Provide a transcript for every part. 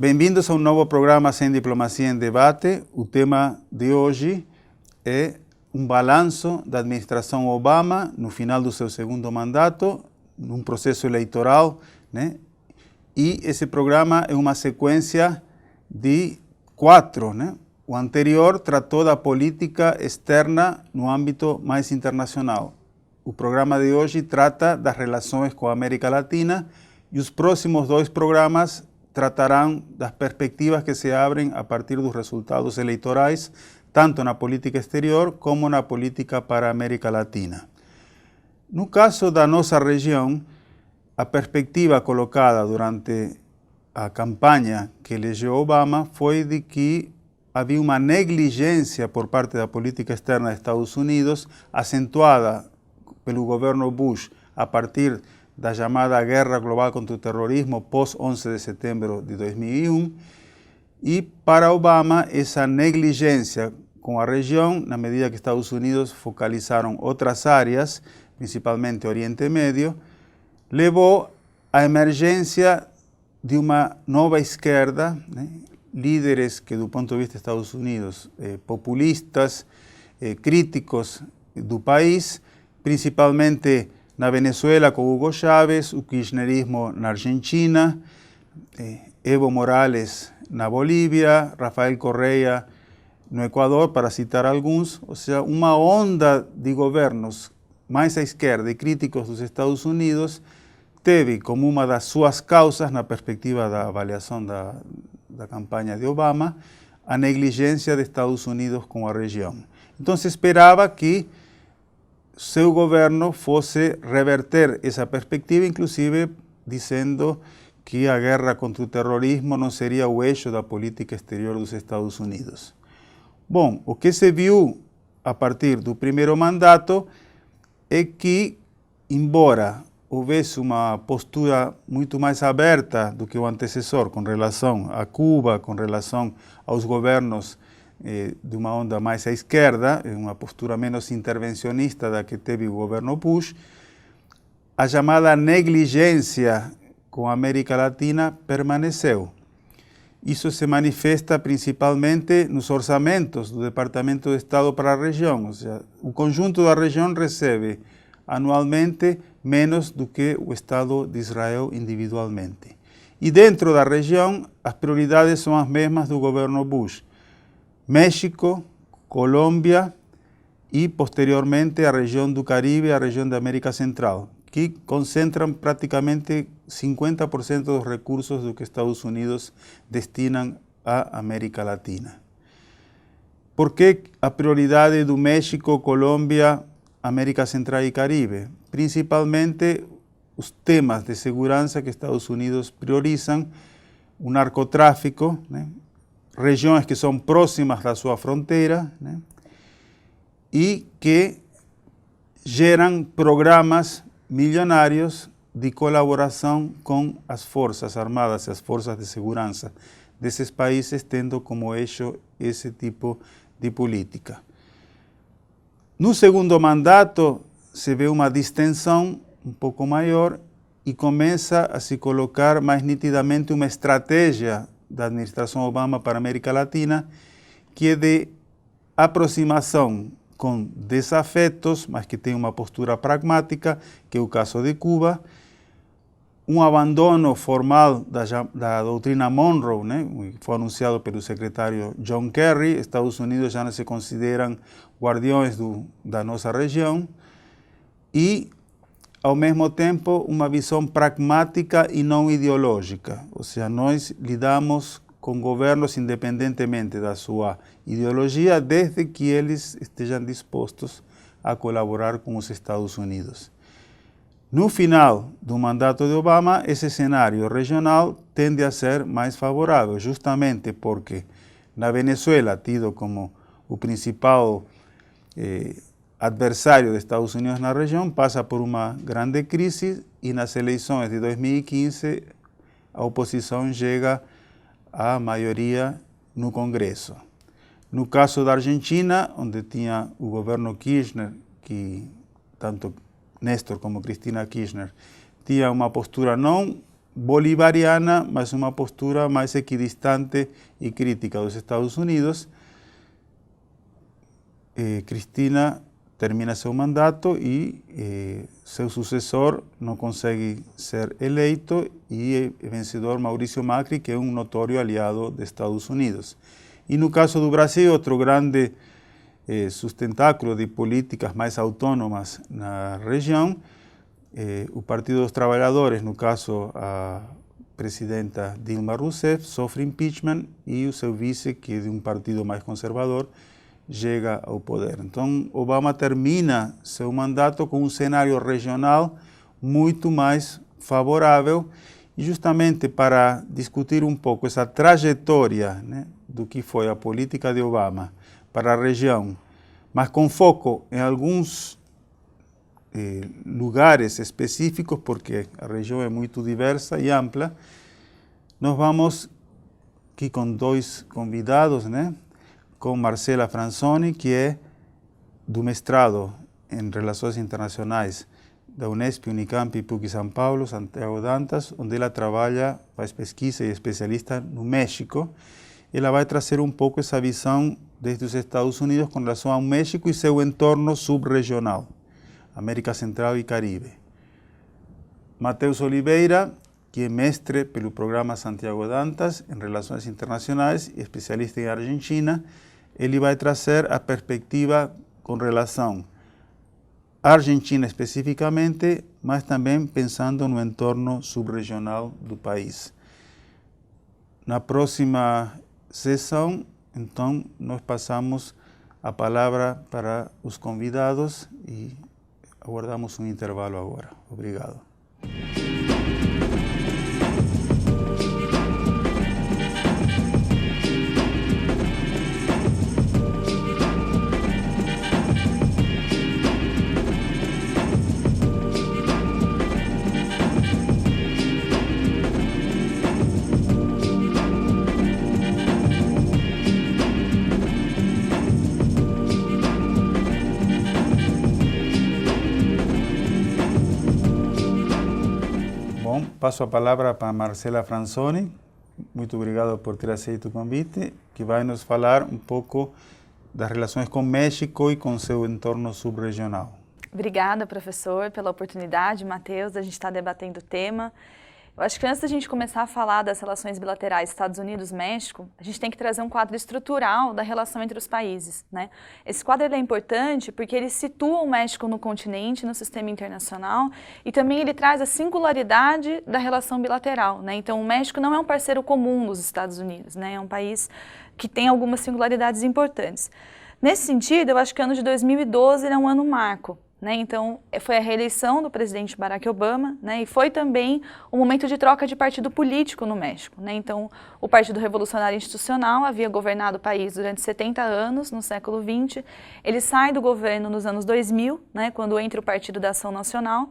Bem-vindos a um novo programa Sem Diplomacia em Debate. O tema de hoje é um balanço da administração Obama no final do seu segundo mandato, num processo eleitoral, né? E esse programa é uma sequência de 4, né? O anterior tratou da política externa no âmbito mais internacional. O programa de hoje trata das relações com a América Latina e os próximos 2 programas tratarão das perspectivas que se abrem a partir dos resultados eleitorais, tanto na política exterior como na política para a América Latina. No caso da nossa região, a perspectiva colocada durante a campanha que elegeu Obama foi de que havia uma negligência por parte da política externa dos Estados Unidos, acentuada pelo governo Bush a partir da chamada Guerra Global contra o Terrorismo pós-11 de setembro de 2001, e para Obama essa negligência com a região, na medida que Estados Unidos focalizaram outras áreas, principalmente Oriente Médio, levou à emergência de uma nova esquerda, né? Líderes que, do ponto de vista dos Estados Unidos, populistas, críticos do país, principalmente na Venezuela com Hugo Chávez, o kirchnerismo na Argentina, Evo Morales na Bolívia, Rafael Correa no Equador, para citar alguns, ou seja, uma onda de governos mais à esquerda e críticos dos Estados Unidos teve como uma das suas causas, na perspectiva da avaliação da campanha de Obama, a negligência de Estados Unidos com a região. Então se esperava que seu governo fosse reverter essa perspectiva, inclusive dizendo que a guerra contra o terrorismo não seria o eixo da política exterior dos Estados Unidos. Bom, o que se viu a partir do primeiro mandato é que, embora houvesse uma postura muito mais aberta do que o antecessor com relação a Cuba, com relação aos governos de uma onda mais à esquerda, uma postura menos intervencionista da que teve o governo Bush, a chamada negligência com a América Latina permaneceu. Isso se manifesta principalmente nos orçamentos do Departamento de Estado para a região, ou seja, o conjunto da região recebe anualmente menos do que o Estado de Israel individualmente. E dentro da região, as prioridades são as mesmas do governo Bush: México, Colômbia e, posteriormente, a região do Caribe e a região da América Central, que concentram praticamente 50% dos recursos do que Estados Unidos destinam à América Latina. Por que a prioridade do México, Colômbia, América Central e Caribe? Principalmente os temas de segurança que Estados Unidos priorizam, o narcotráfico, né? Regiões que são próximas da sua fronteira, né? E que geram programas milionários de colaboração com as forças armadas e as forças de segurança desses países, tendo como eixo esse tipo de política. No segundo mandato, se vê uma distensão um pouco maior e começa a se colocar mais nitidamente uma estratégia da administração Obama para a América Latina, que é de aproximação com desafetos, mas que tem uma postura pragmática, que é o caso de Cuba, um abandono formal da doutrina Monroe, né, que foi anunciado pelo secretário John Kerry. Estados Unidos já não se consideram guardiões da nossa região, e, ao mesmo tempo, uma visão pragmática e não ideológica. Ou seja, nós lidamos com governos independentemente da sua ideologia, desde que eles estejam dispostos a colaborar com os Estados Unidos. No final do mandato de Obama, esse cenário regional tende a ser mais favorável, justamente porque na Venezuela, tido como o principal adversário dos Estados Unidos na região, passa por uma grande crise, e nas eleições de 2015 a oposição chega à maioria no Congresso. No caso da Argentina, onde tinha o governo Kirchner, que tanto Néstor como Cristina Kirchner tinha uma postura não bolivariana, mas uma postura mais equidistante e crítica dos Estados Unidos. Cristina termina seu mandato e seu sucessor não consegue ser eleito e é vencedor Maurício Macri, que é um notório aliado dos Estados Unidos. E no caso do Brasil, outro grande sustentáculo de políticas mais autônomas na região, o Partido dos Trabalhadores, no caso a presidenta Dilma Rousseff, sofre impeachment e o seu vice, que é de um partido mais conservador, chega ao poder. Então, Obama termina seu mandato com um cenário regional muito mais favorável e justamente para discutir um pouco essa trajetória, né, do que foi a política de Obama para a região, mas com foco em alguns lugares específicos, porque a região é muito diversa e ampla, nós vamos aqui com dois convidados, né? Com Marcela Franzoni, que é do mestrado em Relações Internacionais da Unesp, Unicamp e PUC São Paulo, Santiago Dantas, onde ela trabalha, faz pesquisa e é especialista no México. Ela vai trazer um pouco essa visão desde os Estados Unidos com relação ao México e seu entorno subregional, América Central e Caribe. Matheus Oliveira, que é mestre pelo programa Santiago Dantas em Relações Internacionais e especialista em Argentina, ele vai trazer a perspectiva com relação à Argentina especificamente, mas também pensando no entorno subregional do país. Na próxima sessão, então, nós passamos a palavra para os convidados e aguardamos um intervalo agora. Obrigado. Passo a palavra para Marcela Franzoni. Muito obrigado por ter aceito o convite, que vai nos falar um pouco das relações com o México e com seu entorno subregional. Obrigada, professor, pela oportunidade, Matheus, a gente está debatendo o tema. Eu acho que antes da gente começar a falar das relações bilaterais Estados Unidos-México, a gente tem que trazer um quadro estrutural da relação entre os países, né? Esse quadro é importante porque ele situa o México no continente, no sistema internacional, e também ele traz a singularidade da relação bilateral, né? Então, o México não é um parceiro comum dos Estados Unidos, né? É um país que tem algumas singularidades importantes. Nesse sentido, eu acho que o ano de 2012 é um ano marco. Né? Então, foi a reeleição do presidente Barack Obama, né? E foi também um momento de troca de partido político no México. Né? Então, o Partido Revolucionário Institucional havia governado o país durante 70 anos, no século XX. Ele sai do governo nos anos 2000, né? Quando entra o Partido da Ação Nacional.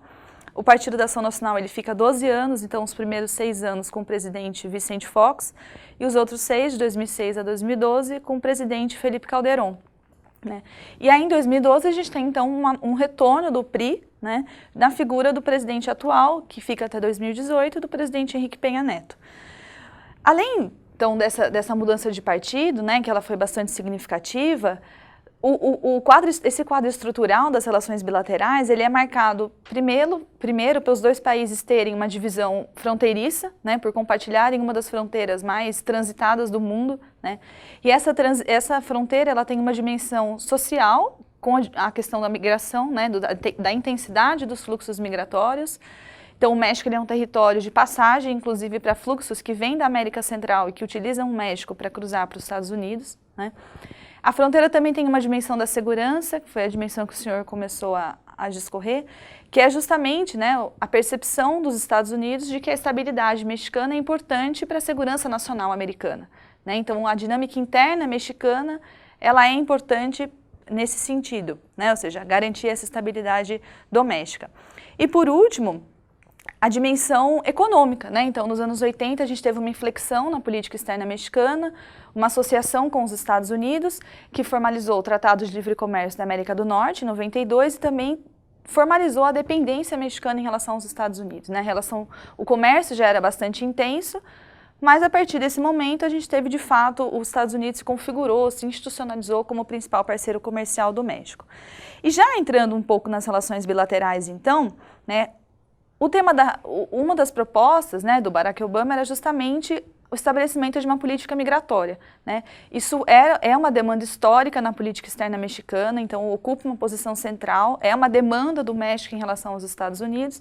O Partido da Ação Nacional ele fica 12 anos, então os primeiros 6 anos com o presidente Vicente Fox e os outros 6, de 2006 a 2012, com o presidente Felipe Calderón. Né? E aí, em 2012, a gente tem, então, um retorno do PRI, né, na figura do presidente atual, que fica até 2018, do presidente Henrique Peña Neto. Além, então, dessa mudança de partido, né, que ela foi bastante significativa, esse quadro estrutural das relações bilaterais, ele é marcado, primeiro pelos dois países terem uma divisão fronteiriça, né, por compartilharem uma das fronteiras mais transitadas do mundo, né, e essa fronteira ela tem uma dimensão social, com a questão da migração, né, da intensidade dos fluxos migratórios. Então, o México ele é um território de passagem, inclusive para fluxos que vêm da América Central e que utilizam o México para cruzar para os Estados Unidos, né. A fronteira também tem uma dimensão da segurança, que foi a dimensão que o senhor começou a discorrer, que é justamente, né, a percepção dos Estados Unidos de que a estabilidade mexicana é importante para a segurança nacional americana. Né? Então, a dinâmica interna mexicana ela é importante nesse sentido, né? Ou seja, garantir essa estabilidade doméstica. E, por último, a dimensão econômica, né? Então, nos anos 80, a gente teve uma inflexão na política externa mexicana, uma associação com os Estados Unidos, que formalizou o Tratado de Livre Comércio da América do Norte, em 92, e também formalizou a dependência mexicana em relação aos Estados Unidos, né? O comércio já era bastante intenso, mas a partir desse momento a gente teve de fato, os Estados Unidos se configurou, se institucionalizou como o principal parceiro comercial do México. E já entrando um pouco nas relações bilaterais então, né, uma das propostas, né, do Barack Obama era justamente o estabelecimento de uma política migratória, né? Isso é uma demanda histórica na política externa mexicana, então ocupa uma posição central, é uma demanda do México em relação aos Estados Unidos,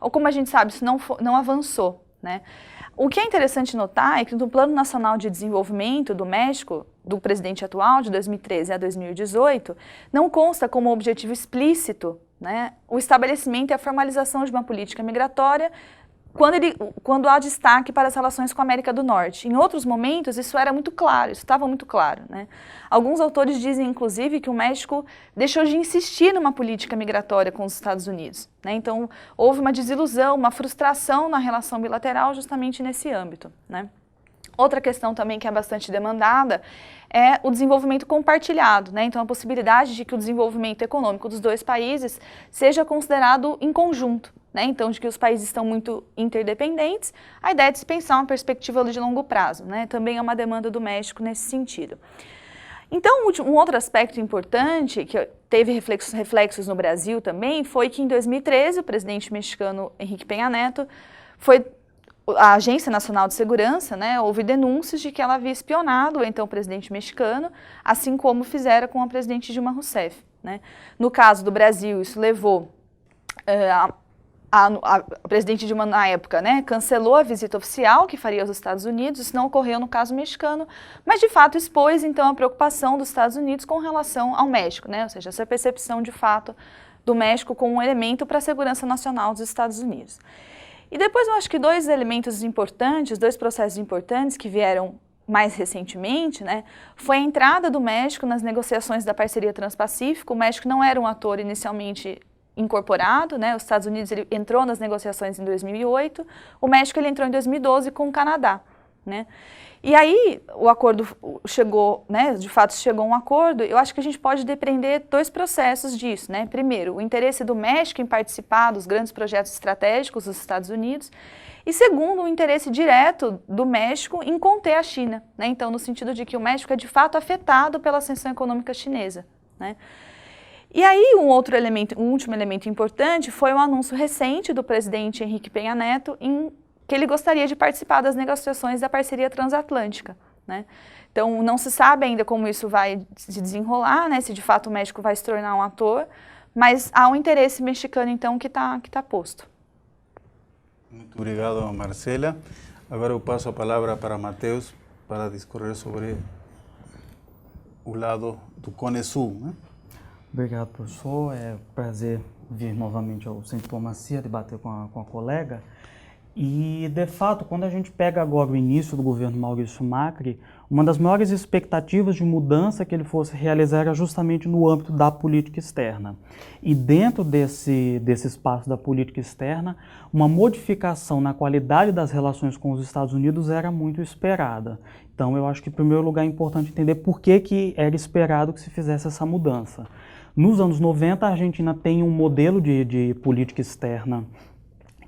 ou como a gente sabe, isso não avançou, né? O que é interessante notar é que no Plano Nacional de Desenvolvimento do México, do presidente atual, de 2013 a 2018, não consta como objetivo explícito, né, o estabelecimento e a formalização de uma política migratória quando há destaque para as relações com a América do Norte. Em outros momentos, isso era muito claro, isso estava muito claro, né? Alguns autores dizem, inclusive, que o México deixou de insistir numa política migratória com os Estados Unidos, né? Então, houve uma desilusão, uma frustração na relação bilateral justamente nesse âmbito, né? Outra questão também que é bastante demandada é o desenvolvimento compartilhado, né? Então, a possibilidade de que o desenvolvimento econômico dos dois países seja considerado em conjunto, né? Então, de que os países estão muito interdependentes, a ideia é de se pensar uma perspectiva de longo prazo, né? Também é uma demanda do México nesse sentido. Então, um outro aspecto importante, que teve reflexos no Brasil também, foi que em 2013 o presidente mexicano Henrique Peña Neto a Agência Nacional de Segurança, né, houve denúncias de que ela havia espionado o então presidente mexicano, assim como fizera com a presidente Dilma Rousseff, né. No caso do Brasil, isso levou a presidente Dilma, na época, né, cancelou a visita oficial que faria aos Estados Unidos. Isso não ocorreu no caso mexicano, mas de fato expôs então a preocupação dos Estados Unidos com relação ao México, né, ou seja, essa percepção de fato do México como um elemento para a segurança nacional dos Estados Unidos. E depois eu acho que dois elementos importantes, dois processos importantes que vieram mais recentemente, né, foi a entrada do México nas negociações da parceria Transpacífico. O México não era um ator inicialmente incorporado, né, os Estados Unidos ele entrou nas negociações em 2008, o México ele entrou em 2012 com o Canadá, né. E aí o acordo chegou, né, de fato chegou a um acordo. Eu acho que a gente pode depreender dois processos disso, né. Primeiro, o interesse do México em participar dos grandes projetos estratégicos dos Estados Unidos, e segundo, o interesse direto do México em conter a China, né, então no sentido de que o México é de fato afetado pela ascensão econômica chinesa, né. E aí um último elemento importante foi o anúncio recente do presidente Henrique Peña Neto que ele gostaria de participar das negociações da parceria transatlântica, né? Então, não se sabe ainda como isso vai se desenrolar, né? Se de fato o México vai se tornar um ator, mas há um interesse mexicano, então, que tá posto. Muito obrigado, Marcela. Agora eu passo a palavra para Matheus para discorrer sobre o lado do Cone Sul, né? Obrigado, professor. É um prazer vir novamente ao Sem Diplomacia, debater com a colega. E, de fato, quando a gente pega agora o início do governo Maurício Macri, uma das maiores expectativas de mudança que ele fosse realizar era justamente no âmbito da política externa. E dentro desse espaço da política externa, uma modificação na qualidade das relações com os Estados Unidos era muito esperada. Então, eu acho que, em primeiro lugar, é importante entender por que era esperado que se fizesse essa mudança. Nos anos 90, a Argentina tem um modelo de política externa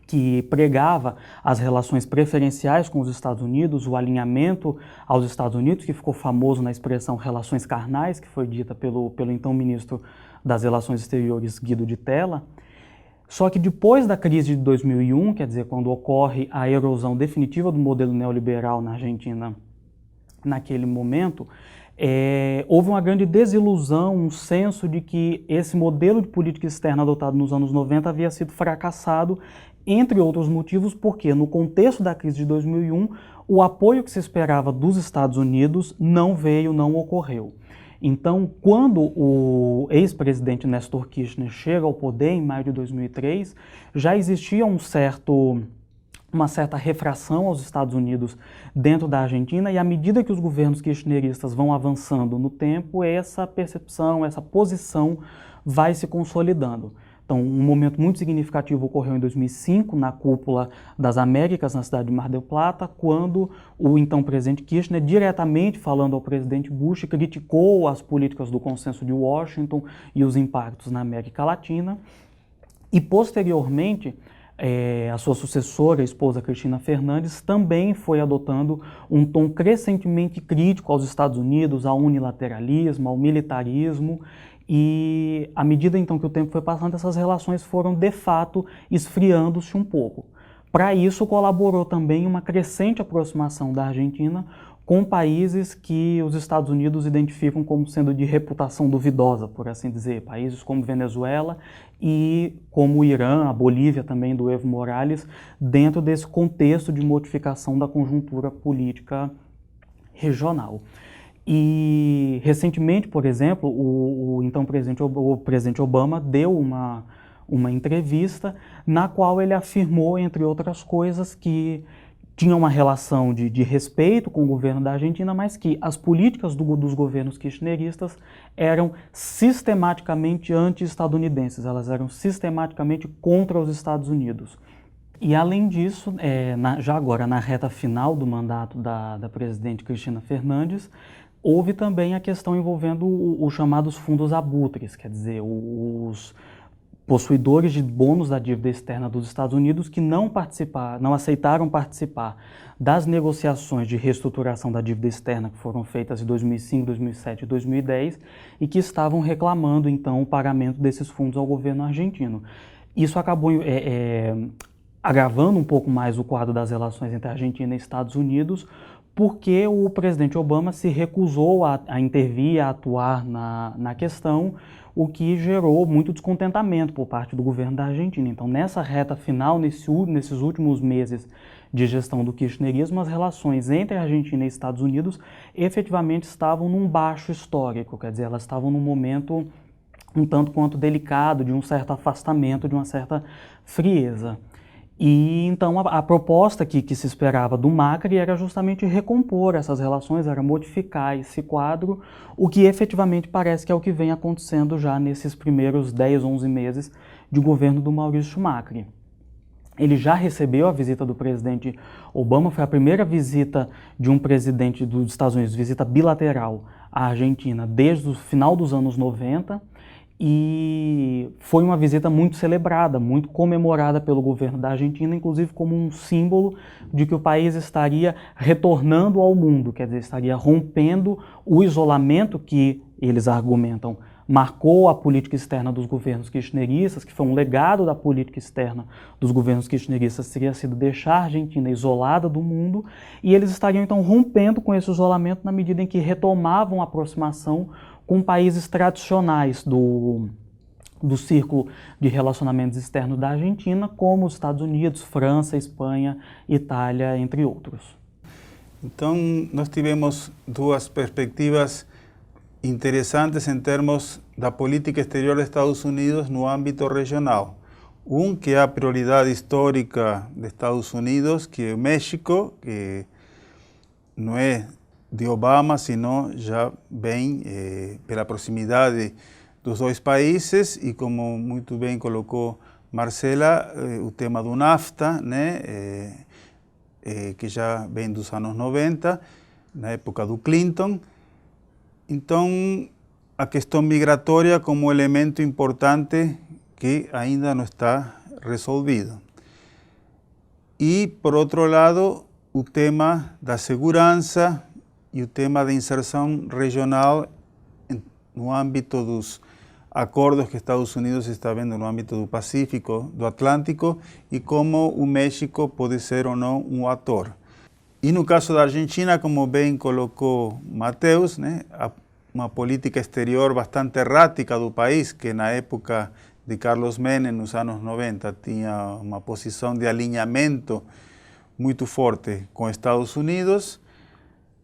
que pregava as relações preferenciais com os Estados Unidos, o alinhamento aos Estados Unidos, que ficou famoso na expressão relações carnais, que foi dita pelo então ministro das Relações Exteriores, Guido de Tella. Só que depois da crise de 2001, quer dizer, quando ocorre a erosão definitiva do modelo neoliberal na Argentina naquele momento, houve uma grande desilusão, um senso de que esse modelo de política externa adotado nos anos 90 havia sido fracassado, entre outros motivos, porque no contexto da crise de 2001, o apoio que se esperava dos Estados Unidos não ocorreu. Então, quando o ex-presidente Néstor Kirchner chega ao poder em maio de 2003, já existia uma certa refração aos Estados Unidos dentro da Argentina, e à medida que os governos kirchneristas vão avançando no tempo, essa percepção, essa posição vai se consolidando. Então, um momento muito significativo ocorreu em 2005, na Cúpula das Américas, na cidade de Mar del Plata, quando o então presidente Kirchner, diretamente falando ao presidente Bush, criticou as políticas do Consenso de Washington e os impactos na América Latina. E, posteriormente, a sua sucessora, a esposa Cristina Fernandes, também foi adotando um tom crescentemente crítico aos Estados Unidos, ao unilateralismo, ao militarismo, e à medida então que o tempo foi passando, essas relações foram de fato esfriando-se um pouco. Para isso colaborou também uma crescente aproximação da Argentina com países que os Estados Unidos identificam como sendo de reputação duvidosa, por assim dizer, países como Venezuela e como o Irã, a Bolívia também do Evo Morales, dentro desse contexto de modificação da conjuntura política regional. E recentemente, por exemplo, então o presidente Obama deu uma entrevista na qual ele afirmou, entre outras coisas, que tinha uma relação de respeito com o governo da Argentina, mas que as políticas dos governos kirchneristas eram sistematicamente anti-estadunidenses, elas eram sistematicamente contra os Estados Unidos. E além disso, já agora na reta final do mandato da presidente Cristina Fernandes, houve também a questão envolvendo os chamados fundos abutres, quer dizer, os possuidores de bônus da dívida externa dos Estados Unidos que não aceitaram participar das negociações de reestruturação da dívida externa que foram feitas em 2005, 2007 e 2010 e que estavam reclamando, então, o pagamento desses fundos ao governo argentino. Isso acabou agravando um pouco mais o quadro das relações entre a Argentina e Estados Unidos, porque o presidente Obama se recusou a intervir, a atuar na questão, o que gerou muito descontentamento por parte do governo da Argentina. Então, nessa reta final, nesses últimos meses de gestão do kirchnerismo, as relações entre a Argentina e Estados Unidos efetivamente estavam num baixo histórico, quer dizer, elas estavam num momento um tanto quanto delicado, de um certo afastamento, de uma certa frieza. E então a proposta que se esperava do Macri era justamente recompor essas relações, era modificar esse quadro, o que efetivamente parece que é o que vem acontecendo já nesses primeiros 10, 11 meses de governo do Maurício Macri. Ele já recebeu a visita do presidente Obama, foi a primeira visita de um presidente dos Estados Unidos, visita bilateral à Argentina desde o final dos anos 90, e foi uma visita muito celebrada, muito comemorada pelo governo da Argentina, inclusive como um símbolo de que o país estaria retornando ao mundo, quer dizer, estaria rompendo o isolamento que eles argumentam marcou a política externa dos governos kirchneristas, que foi um legado da política externa dos governos kirchneristas, teria sido deixar a Argentina isolada do mundo, e eles estariam então rompendo com esse isolamento na medida em que retomavam a aproximação com países tradicionais do círculo de relacionamentos externos da Argentina, como os Estados Unidos, França, Espanha, Itália, entre outros. Então, nós tivemos duas perspectivas interessantes em termos da política exterior dos Estados Unidos no âmbito regional. Que é a prioridade histórica dos Estados Unidos, que é o México, que não é de Obama, sino já vem pela proximidade dos dois países e, como muito bem colocou Marcela, o tema do NAFTA, né, que já vem dos anos 90, na época do Clinton. Então, a questão migratória como elemento importante que ainda não está resolvido. E, por outro lado, o tema da segurança e o tema da inserção regional no âmbito dos acordos que Estados Unidos está vendo no âmbito do Pacífico, do Atlântico, e como o México pode ser ou não um ator. E no caso da Argentina, como bem colocou Mateus, né, uma política exterior bastante errática do país, que na época de Carlos Menem, nos anos 90, tinha uma posição de alinhamento muito forte com os Estados Unidos.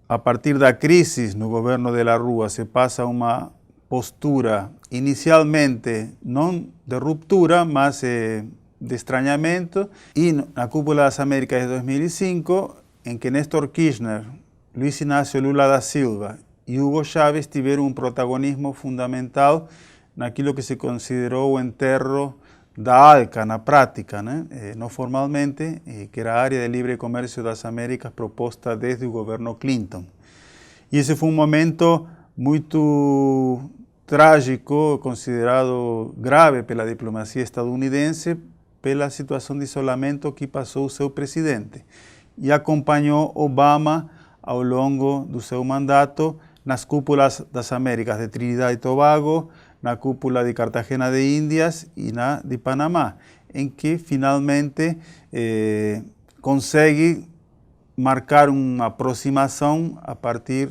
A partir da crise no governo de la Rúa, se passa a uma postura inicialmente não de ruptura, mas de estranhamento. E na Cúpula das Américas de 2005, em que Néstor Kirchner, Luiz Inácio Lula da Silva e Hugo Chávez tiveram um protagonismo fundamental naquilo que se considerou o enterro da ALCA na prática, né? Não formalmente, que era a área de livre comércio das Américas proposta desde o governo Clinton. E esse foi um momento muito trágico, considerado grave pela diplomacia estadunidense, pela situação de isolamento que passou o seu presidente. E acompanhou Obama ao longo do seu mandato nas cúpulas das Américas, de Trinidad e Tobago, na cúpula de Cartagena de Índias e na de Panamá, em que finalmente consegue marcar uma aproximação a partir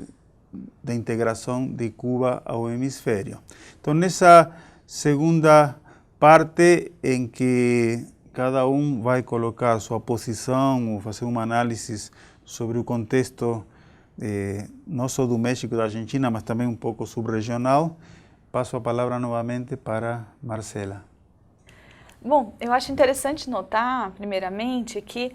da integração de Cuba ao hemisfério. Então, nessa segunda parte em que cada um vai colocar sua posição ou fazer uma análise sobre o contexto não só do México e da Argentina, mas também um pouco subregional, passo a palavra novamente para Marcela. Bom, eu acho interessante notar, primeiramente, que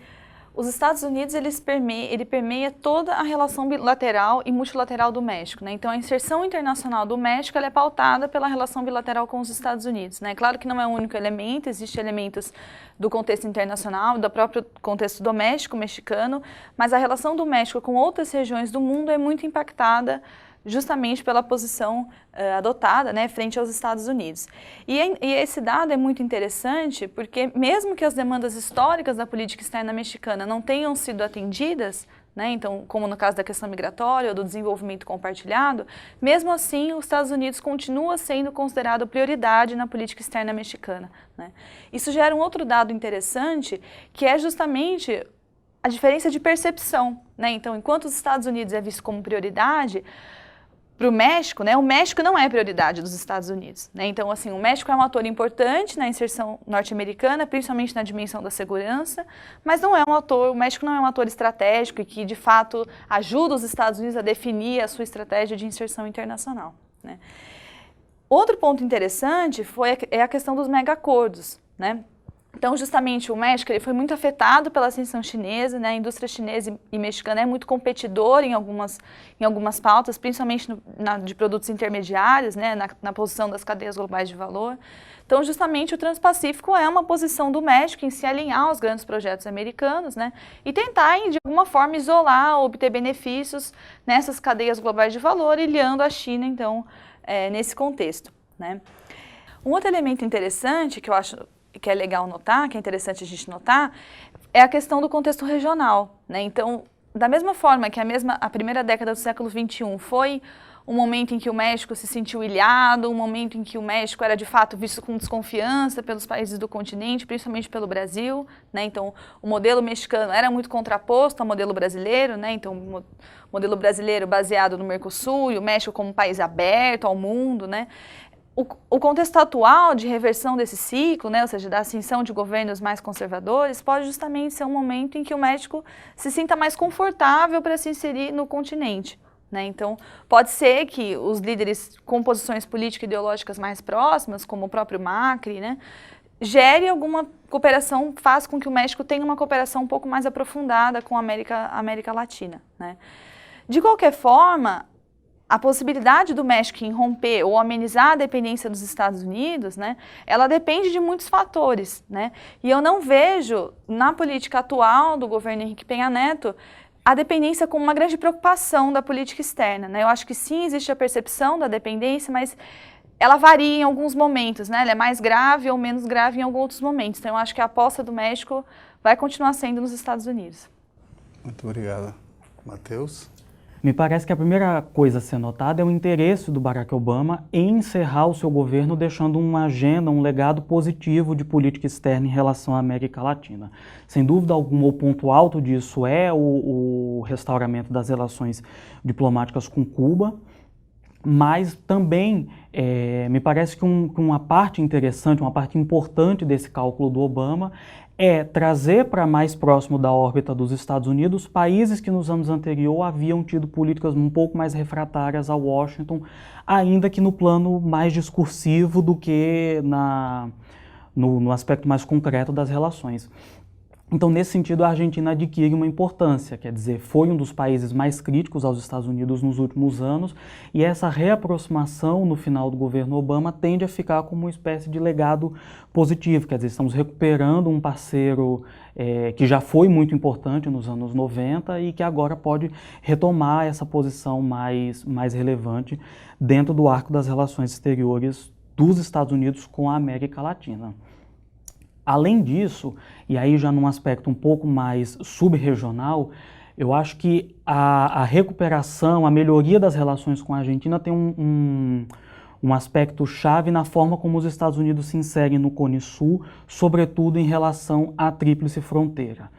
os Estados Unidos ele permeia toda a relação bilateral e multilateral do México, né? Então, a inserção internacional do México ela é pautada pela relação bilateral com os Estados Unidos, né? Claro que não é o único elemento, existem elementos do contexto internacional, do próprio contexto doméstico mexicano, mas a relação do México com outras regiões do mundo é muito impactada justamente pela posição adotada, né, frente aos Estados Unidos. E esse dado é muito interessante porque mesmo que as demandas históricas da política externa mexicana não tenham sido atendidas, né, então, como no caso da questão migratória ou do desenvolvimento compartilhado, mesmo assim os Estados Unidos continua sendo considerado prioridade na política externa mexicana, né. Isso gera um outro dado interessante, que é justamente a diferença de percepção, né. Então, enquanto os Estados Unidos é visto como prioridade, para o México, né, o México não é prioridade dos Estados Unidos, né? Então, assim, o México é um ator importante na inserção norte-americana, principalmente na dimensão da segurança, mas não é um ator, o México não é um ator estratégico e que, de fato, ajuda os Estados Unidos a definir a sua estratégia de inserção internacional, né? Outro ponto interessante é a questão dos mega-acordos, né? Então, justamente, o México ele foi muito afetado pela ascensão chinesa, né? A indústria chinesa e mexicana é muito competidora em algumas pautas, principalmente de produtos intermediários, né? Na posição das cadeias globais de valor. Então, justamente, o Transpacífico é uma posição do México em se alinhar aos grandes projetos americanos, né? E tentar, de alguma forma, isolar ou obter benefícios nessas cadeias globais de valor, ilhando a China, então, nesse contexto, né? Um outro elemento interessante que eu acho que é legal notar, que é interessante a gente notar, é a questão do contexto regional, né? Então, da mesma forma que a primeira década do século XXI foi um momento em que o México se sentiu ilhado, um momento em que o México era de fato visto com desconfiança pelos países do continente, principalmente pelo Brasil, né? Então, o modelo mexicano era muito contraposto ao modelo brasileiro, né? Então, o modelo brasileiro baseado no Mercosul e o México como um país aberto ao mundo, né? O contexto atual de reversão desse ciclo, né, ou seja, da ascensão de governos mais conservadores, pode justamente ser um momento em que o México se sinta mais confortável para se inserir no continente, né? Então, pode ser que os líderes com posições político-ideológicas mais próximas, como o próprio Macri, né, gere alguma cooperação, faz com que o México tenha uma cooperação um pouco mais aprofundada com a América Latina, né? De qualquer forma, a possibilidade do México em romper ou amenizar a dependência dos Estados Unidos, né, ela depende de muitos fatores, né? E eu não vejo, na política atual do governo Henrique Peña Neto, a dependência como uma grande preocupação da política externa, né? Eu acho que sim, existe a percepção da dependência, mas ela varia em alguns momentos, né? Ela é mais grave ou menos grave em alguns outros momentos. Então, eu acho que a aposta do México vai continuar sendo nos Estados Unidos. Muito obrigado. Matheus? Me parece que a primeira coisa a ser notada é o interesse do Barack Obama em encerrar o seu governo deixando uma agenda, um legado positivo de política externa em relação à América Latina. Sem dúvida alguma, o ponto alto disso é o restauramento das relações diplomáticas com Cuba, mas também me parece que uma parte interessante, uma parte importante desse cálculo do Obama é trazer para mais próximo da órbita dos Estados Unidos países que nos anos anteriores haviam tido políticas um pouco mais refratárias a Washington, ainda que no plano mais discursivo do que no aspecto mais concreto das relações. Então, nesse sentido, a Argentina adquire uma importância, quer dizer, foi um dos países mais críticos aos Estados Unidos nos últimos anos, e essa reaproximação no final do governo Obama tende a ficar como uma espécie de legado positivo, quer dizer, estamos recuperando um parceiro que já foi muito importante nos anos 90 e que agora pode retomar essa posição mais relevante dentro do arco das relações exteriores dos Estados Unidos com a América Latina. Além disso, e aí já num aspecto um pouco mais subregional, eu acho que a recuperação, a melhoria das relações com a Argentina tem um aspecto chave na forma como os Estados Unidos se inserem no Cone Sul, sobretudo em relação à Tríplice Fronteira.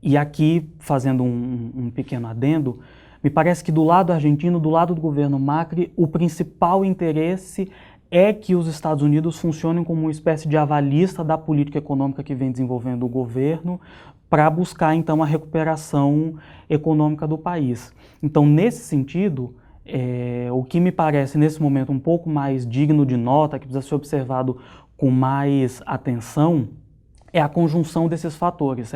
E aqui, fazendo um pequeno adendo, me parece que do lado argentino, do lado do governo Macri, o principal interesse é que os Estados Unidos funcionem como uma espécie de avalista da política econômica que vem desenvolvendo o governo para buscar, então, a recuperação econômica do país. Então, nesse sentido, o que me parece, nesse momento, um pouco mais digno de nota, que precisa ser observado com mais atenção, é a conjunção desses fatores,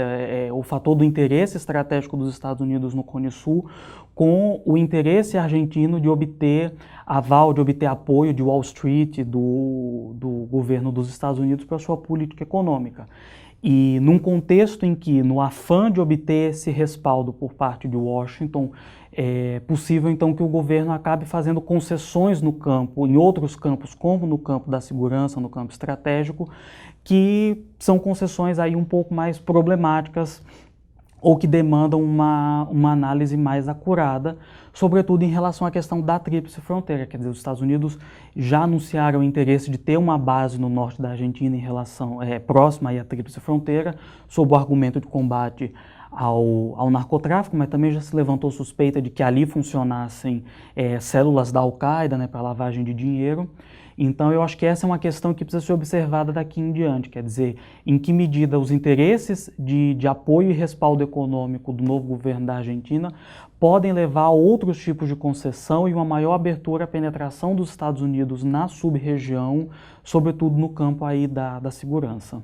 o fator do interesse estratégico dos Estados Unidos no Cone Sul com o interesse argentino de obter aval, de obter apoio de Wall Street, do governo dos Estados Unidos para a sua política econômica. E num contexto em que, no afã de obter esse respaldo por parte de Washington, é possível então que o governo acabe fazendo concessões no campo, em outros campos, como no campo da segurança, no campo estratégico, que são concessões aí um pouco mais problemáticas ou que demandam uma análise mais acurada, sobretudo em relação à questão da Tríplice Fronteira. Quer dizer, os Estados Unidos já anunciaram o interesse de ter uma base no norte da Argentina em relação, próxima aí à Tríplice Fronteira, sob o argumento de combate ao narcotráfico, mas também já se levantou suspeita de que ali funcionassem células da Al-Qaeda, né, para lavagem de dinheiro. Então, eu acho que essa é uma questão que precisa ser observada daqui em diante, quer dizer, em que medida os interesses de apoio e respaldo econômico do novo governo da Argentina podem levar a outros tipos de concessão e uma maior abertura à penetração dos Estados Unidos na sub-região, sobretudo no campo aí da segurança.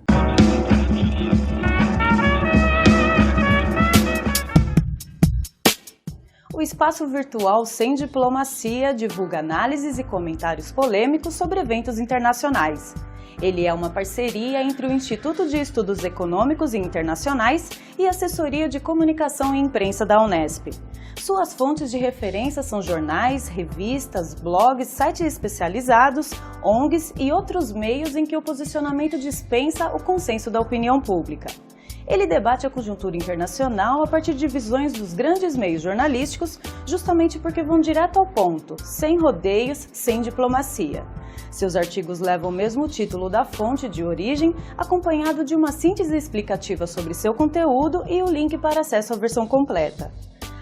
O espaço virtual Sem Diplomacia divulga análises e comentários polêmicos sobre eventos internacionais. Ele é uma parceria entre o Instituto de Estudos Econômicos e Internacionais e a Assessoria de Comunicação e Imprensa da Unesp. Suas fontes de referência são jornais, revistas, blogs, sites especializados, ONGs e outros meios em que o posicionamento dispensa o consenso da opinião pública. Ele debate a conjuntura internacional a partir de visões dos grandes meios jornalísticos, justamente porque vão direto ao ponto, sem rodeios, sem diplomacia. Seus artigos levam o mesmo título da fonte de origem, acompanhado de uma síntese explicativa sobre seu conteúdo e o link para acesso à versão completa.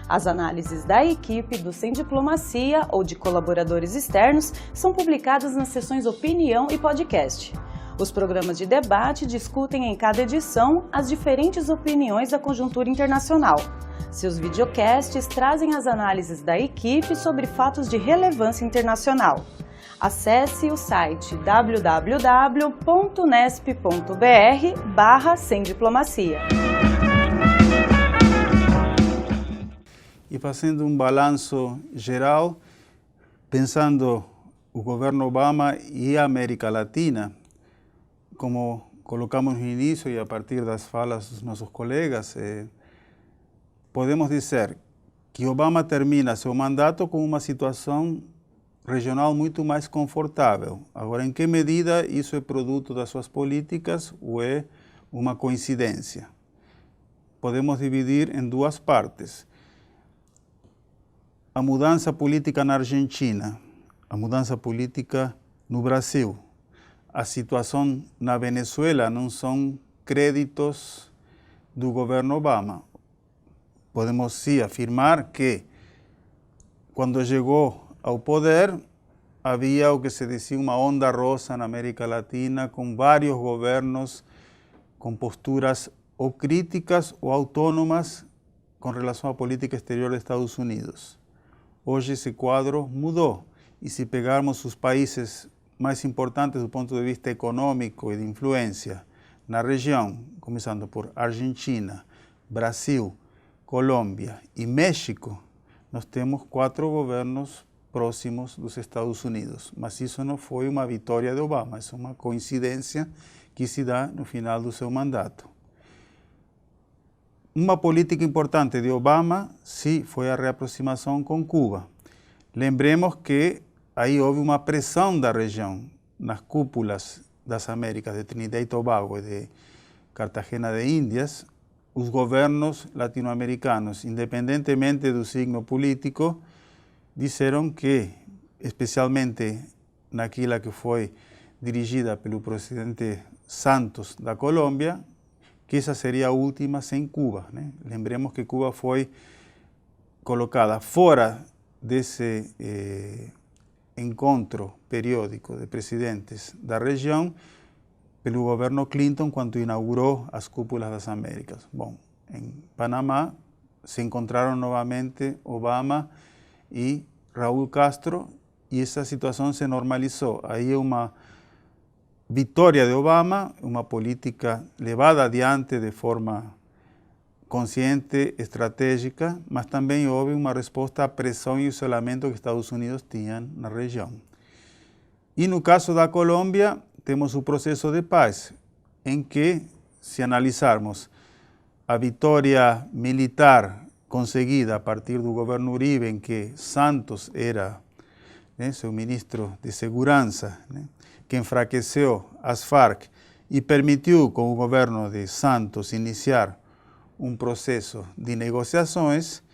As análises da equipe do Sem Diplomacia ou de colaboradores externos são publicadas nas seções Opinião e Podcast. Os programas de debate discutem em cada edição as diferentes opiniões da conjuntura internacional. Seus videocasts trazem as análises da equipe sobre fatos de relevância internacional. Acesse o site www.unesp.br/semdiplomacia. E fazendo um balanço geral, pensando o governo Obama e a América Latina, como colocamos no início e a partir das falas dos nossos colegas, podemos dizer que Obama termina seu mandato com uma situação regional muito mais confortável. Agora, em que medida isso é produto das suas políticas ou é uma coincidência? Podemos dividir em duas partes. A mudança política na Argentina, a mudança política no Brasil. A situação na Venezuela não são créditos do governo Obama. Podemos sim afirmar que, quando chegou ao poder, havia o que se dizia uma onda rosa na América Latina, com vários governos com posturas ou críticas ou autônomas com relação à política exterior dos Estados Unidos. Hoje esse quadro mudou, e se pegarmos os países mais importantes do ponto de vista econômico e de influência na região, começando por Argentina, Brasil, Colômbia e México, nós temos 4 governos próximos dos Estados Unidos. Mas isso não foi uma vitória de Obama, isso é uma coincidência que se dá no final do seu mandato. Uma política importante de Obama, sim, foi a reaproximação com Cuba. Lembremos que aí houve uma pressão da região, nas cúpulas das Américas, de Trinidad e Tobago e de Cartagena de Índias, os governos latino-americanos, independentemente do signo político, disseram que, especialmente naquela que foi dirigida pelo presidente Santos da Colômbia, que essa seria a última sem Cuba, né? Lembremos que Cuba foi colocada fora desse encontro periódico de presidentes da região pelo governo Clinton quando inaugurou as cúpulas das Américas. Bom, em Panamá se encontraram novamente Obama e Raúl Castro e essa situação se normalizou. Aí é uma vitória de Obama, uma política levada adiante de forma consciente, estratégica, mas também houve uma resposta à pressão e isolamento que Estados Unidos tinham na região. E no caso da Colômbia, temos o processo de paz, em que, se analisarmos a vitória militar conseguida a partir do governo Uribe, em que Santos era seu ministro de Segurança, que enfraqueceu as Farc e permitiu, com o governo de Santos, iniciar um processo de negociações,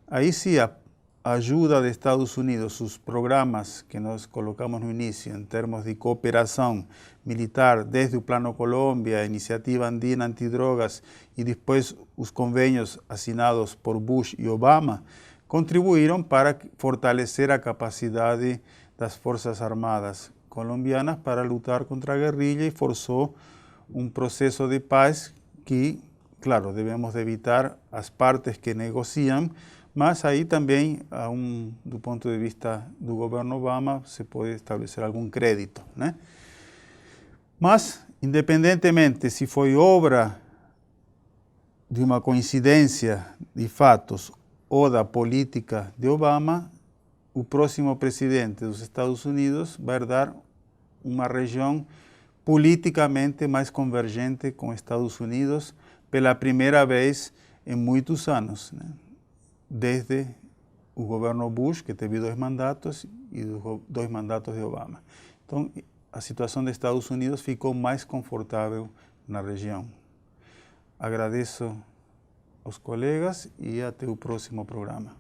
aí sim a ajuda de Estados Unidos, os programas que nós colocamos no início, em termos de cooperação militar, desde o Plano Colômbia, a Iniciativa Andina Antidrogas e depois os convênios assinados por Bush e Obama, contribuíram para fortalecer a capacidade das Forças Armadas colombianas para lutar contra a guerrilha e forçou um processo de paz que, claro, devemos evitar as partes que negociam, mas aí também, do ponto de vista do governo Obama, se pode estabelecer algum crédito, né? Mas, independentemente se foi obra de uma coincidência de fatos ou da política de Obama, o próximo presidente dos Estados Unidos vai dar uma região politicamente mais convergente com os Estados Unidos pela primeira vez em muitos anos, né? Desde o governo Bush, que teve 2 mandatos, e os 2 mandatos de Obama. Então, a situação dos Estados Unidos ficou mais confortável na região. Agradeço aos colegas e até o próximo programa.